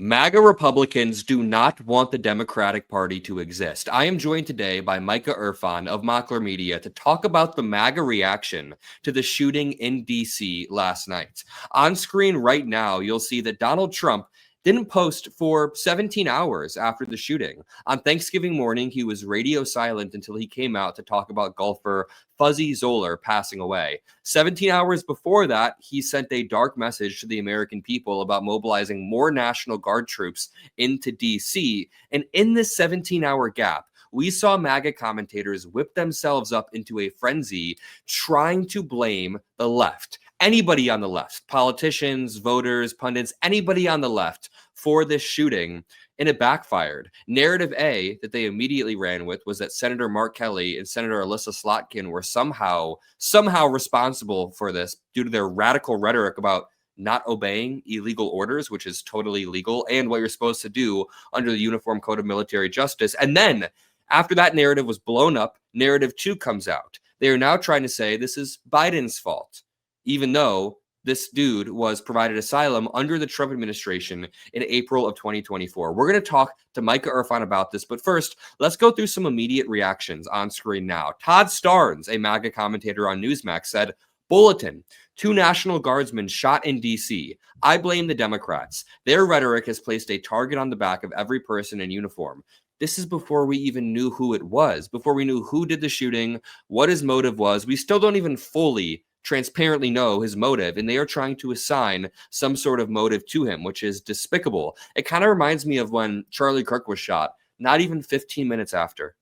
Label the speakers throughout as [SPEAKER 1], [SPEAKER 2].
[SPEAKER 1] MAGA Republicans do not want the Democratic Party to exist. I am joined today by Micah Erfan of Mockler Media to talk about the MAGA reaction to the shooting in D.C. last night. On screen right now, you'll see that Donald Trump didn't post for 17 hours after the shooting. On Thanksgiving morning, he was radio silent until he came out to talk about golfer Fuzzy Zoeller passing away. 17 hours before that, he sent a dark message to the American people about mobilizing more National Guard troops into D.C. And in this 17-hour gap, we saw MAGA commentators whip themselves up into a frenzy trying to blame the left. Anybody on the left, politicians, voters, pundits, anybody on the left for this shooting, and it backfired. Narrative A that they immediately ran with was that Senator Mark Kelly and Senator Alyssa Slotkin were somehow responsible for this due to their radical rhetoric about not obeying illegal orders, which is totally legal, and what you're supposed to do under the Uniform Code of Military Justice. And then after that narrative was blown up, narrative 2 comes out. They are now trying to say this is Biden's fault, even though this dude was provided asylum under the Trump administration in April of 2024. We're going to talk to Micah Erfan about this, but first, let's go through some immediate reactions on screen now. Todd Starnes, a MAGA commentator on Newsmax, said, "Bulletin, 2 National Guardsmen shot in D.C. I blame the Democrats. Their rhetoric has placed a target on the back of every person in uniform." This is before we even knew who it was, before we knew who did the shooting, what his motive was. We still don't even fully transparently know his motive, and they are trying to assign some sort of motive to him, which is despicable. It kind of reminds me of when Charlie Kirk was shot. Not even 15 minutes after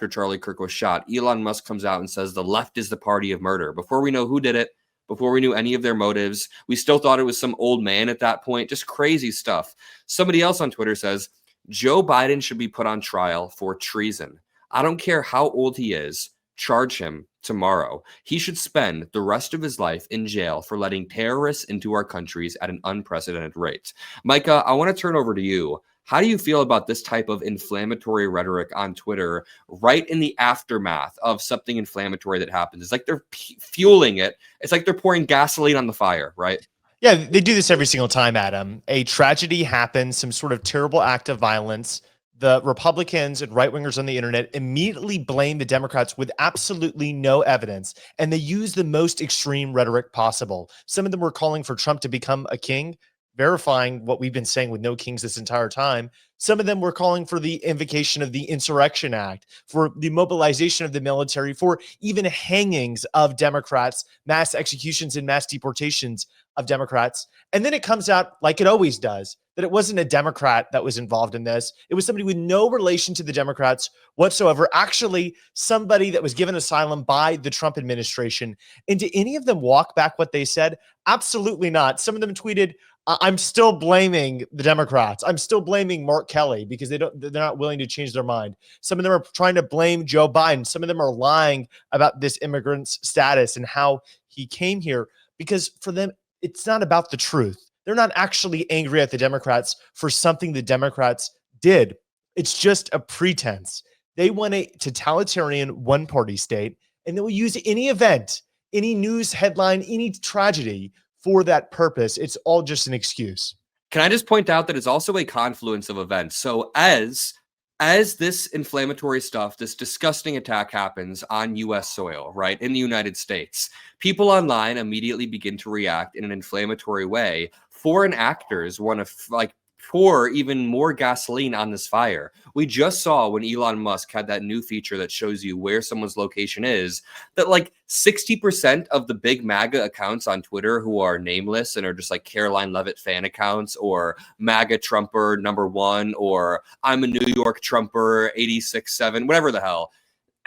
[SPEAKER 1] Charlie Kirk was shot, Elon Musk comes out and says the left is the party of murder. Before we know who did it, before we knew any of their motives, we still thought it was some old man at that point. Just crazy stuff. Somebody else on Twitter says, Joe Biden should be put on trial for treason. I don't care how old he is. Charge him tomorrow. He should spend the rest of his life in jail for letting terrorists into our countries at an unprecedented rate. Micah, I want to turn over to you. How do you feel about this type of inflammatory rhetoric on Twitter right in the aftermath of something inflammatory that happens? It's like they're fueling it. It's like they're pouring gasoline on the fire, right?
[SPEAKER 2] Yeah, they do this every single time, Adam. A tragedy happens, some sort of terrible act of violence. The Republicans and right-wingers on the internet immediately blame the Democrats with absolutely no evidence, and they use the most extreme rhetoric possible. Some of them were calling for Trump to become a king, verifying what we've been saying with no kings this entire time. Some of them were calling for the invocation of the Insurrection Act, for the mobilization of the military, for even hangings of Democrats, mass executions and mass deportations of Democrats. And then it comes out, like it always does, that it wasn't a Democrat that was involved in this. It was somebody with no relation to the Democrats whatsoever, actually somebody that was given asylum by the Trump administration. And did any of them walk back what they said? Absolutely not. Some of them tweeted, I'm still blaming the Democrats. I'm still blaming Mark Kelly because they're not willing to change their mind. Some of them are trying to blame Joe Biden. Some of them are lying about this immigrant's status and how he came here, because for them, it's not about the truth. They're not actually angry at the Democrats for something the Democrats did. It's just a pretense. They want a totalitarian one-party state, and they will use any event, any news headline, any tragedy for that purpose. It's all just an excuse.
[SPEAKER 1] Can I just point out that it's also a confluence of events? So as this inflammatory stuff, this disgusting attack happens on U.S. soil, right, in the United States, people online immediately begin to react in an inflammatory way. Foreign actors want to pour even more gasoline on this fire. We just saw when Elon Musk had that new feature that shows you where someone's location is, that like 60% of the big MAGA accounts on Twitter who are nameless and are just like Caroline Levitt fan accounts or MAGA Trumper #1 or I'm a New York Trumper 86.7, whatever the hell.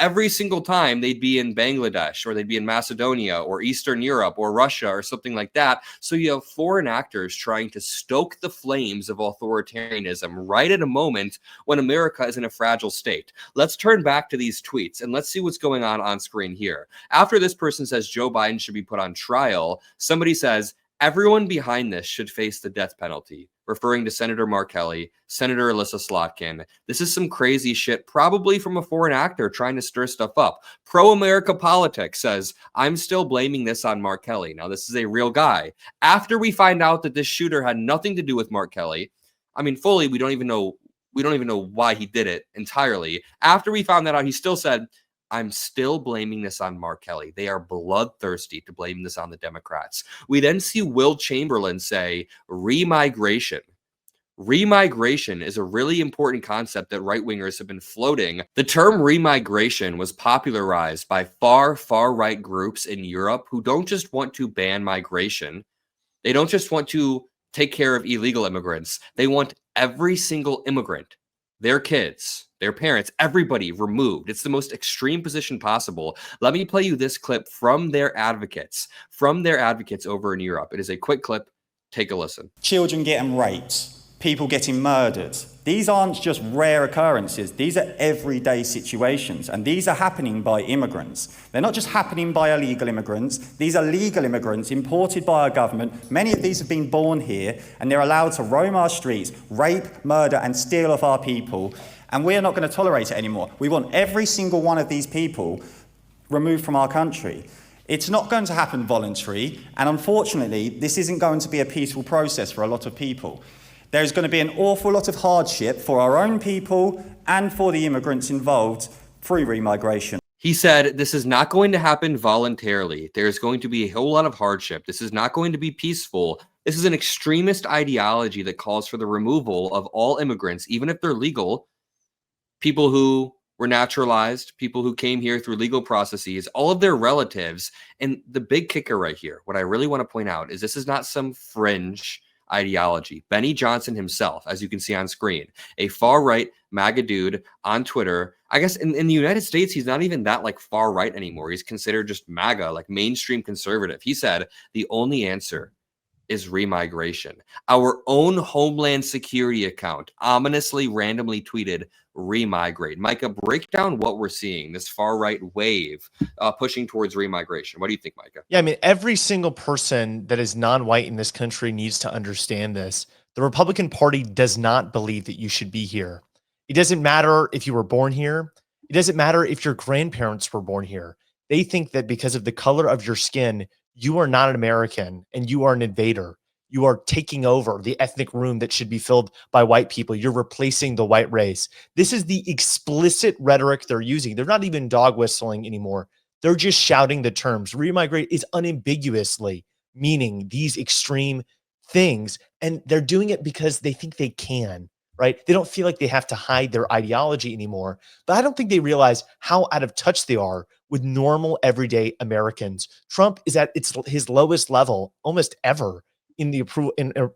[SPEAKER 1] Every single time they'd be in Bangladesh or they'd be in Macedonia or Eastern Europe or Russia or something like that. So you have foreign actors trying to stoke the flames of authoritarianism right at a moment when America is in a fragile state. Let's turn back to these tweets and let's see what's going on screen here. After this person says Joe Biden should be put on trial, somebody says, everyone behind this should face the death penalty, referring to Senator Mark Kelly, Senator Alyssa Slotkin. This is some crazy shit, probably from a foreign actor trying to stir stuff up. Pro-America Politics says, I'm still blaming this on Mark Kelly. Now, this is a real guy. After we find out that this shooter had nothing to do with Mark Kelly, I mean, fully, we don't even know why he did it entirely. After we found that out, he still said, I'm still blaming this on Mark Kelly. They are bloodthirsty to blame this on the Democrats. We then see Will Chamberlain say remigration. Remigration is a really important concept that right-wingers have been floating. The term remigration was popularized by far-right groups in Europe who don't just want to ban migration. They don't just want to take care of illegal immigrants. They want every single immigrant, their kids, their parents, everybody removed. It's the most extreme position possible. Let me play you this clip from their advocates over in Europe. It is a quick clip. Take a listen.
[SPEAKER 3] Children getting raped, people getting murdered. These aren't just rare occurrences. These are everyday situations, and these are happening by immigrants. They're not just happening by illegal immigrants. These are legal immigrants imported by our government. Many of these have been born here, and they're allowed to roam our streets, rape, murder, and steal off our people, and we're not going to tolerate it anymore. We want every single one of these people removed from our country. It's not going to happen voluntarily, and unfortunately, this isn't going to be a peaceful process for a lot of people. There's going to be an awful lot of hardship for our own people and for the immigrants involved through remigration.
[SPEAKER 1] He said, this is not going to happen voluntarily. There's going to be a whole lot of hardship. This is not going to be peaceful. This is an extremist ideology that calls for the removal of all immigrants, even if they're legal, people who were naturalized, people who came here through legal processes, all of their relatives. And the big kicker right here, what I really want to point out is this is not some fringe ideology. Benny Johnson himself, as you can see on screen, a far-right MAGA dude on Twitter. I guess in the United States, he's not even that like far-right anymore. He's considered just MAGA, like mainstream conservative. He said, the only answer is remigration. Our own Homeland Security account ominously randomly tweeted remigrate. Micah, break down what we're seeing, this far-right wave pushing towards remigration. What do you think, Micah?
[SPEAKER 2] Yeah, I mean, every single person that is non-white in this country needs to understand this. The Republican Party does not believe that you should be here. It doesn't matter if you were born here. It doesn't matter if your grandparents were born here. They think that because of the color of your skin, you are not an American and you are an invader. You are taking over the ethnic room that should be filled by white people. You're replacing the white race. This is the explicit rhetoric they're using. They're not even dog whistling anymore. They're just shouting the terms. Remigrate is unambiguously meaning these extreme things, and they're doing it because they think they can, right? They don't feel like they have to hide their ideology anymore, but I don't think they realize how out of touch they are with normal, everyday Americans. Trump is at his lowest level almost ever in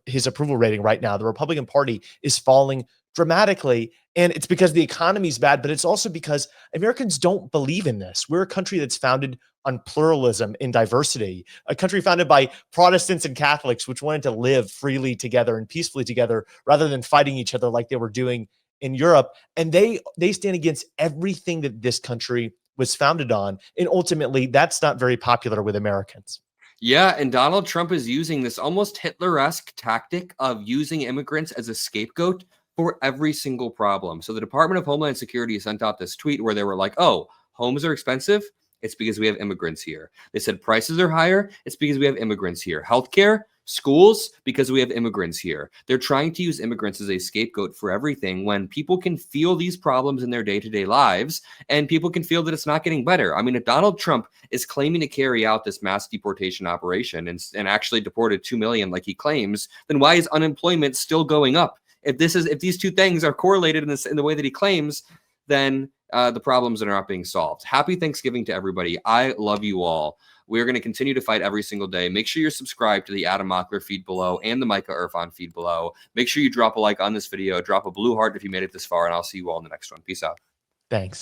[SPEAKER 2] his approval rating right now. The Republican Party is falling dramatically, and it's because the economy is bad, but it's also because Americans don't believe in this. We're a country that's founded on pluralism and diversity, a country founded by Protestants and Catholics, which wanted to live freely together and peacefully together rather than fighting each other like they were doing in Europe. And they stand against everything that this country was founded on. And ultimately, that's not very popular with Americans.
[SPEAKER 1] Yeah, and Donald Trump is using this almost Hitler-esque tactic of using immigrants as a scapegoat for every single problem. So the Department of Homeland Security sent out this tweet where they were like, oh, homes are expensive? It's because we have immigrants here. They said prices are higher? It's because we have immigrants here. Healthcare? Schools? Because we have immigrants here. They're trying to use immigrants as a scapegoat for everything when people can feel these problems in their day-to-day lives and people can feel that it's not getting better. I mean, if Donald Trump is claiming to carry out this mass deportation operation and actually deported 2 million like he claims, then why is unemployment still going up? If these two things are correlated in the way that he claims, then the problems are not being solved. Happy Thanksgiving to everybody. I love you all. We're going to continue to fight every single day. Make sure you're subscribed to the Adam Mockler feed below and the Micah Erfan feed below. Make sure you drop a like on this video, drop a blue heart if you made it this far, and I'll see you all in the next one. Peace out.
[SPEAKER 2] Thanks.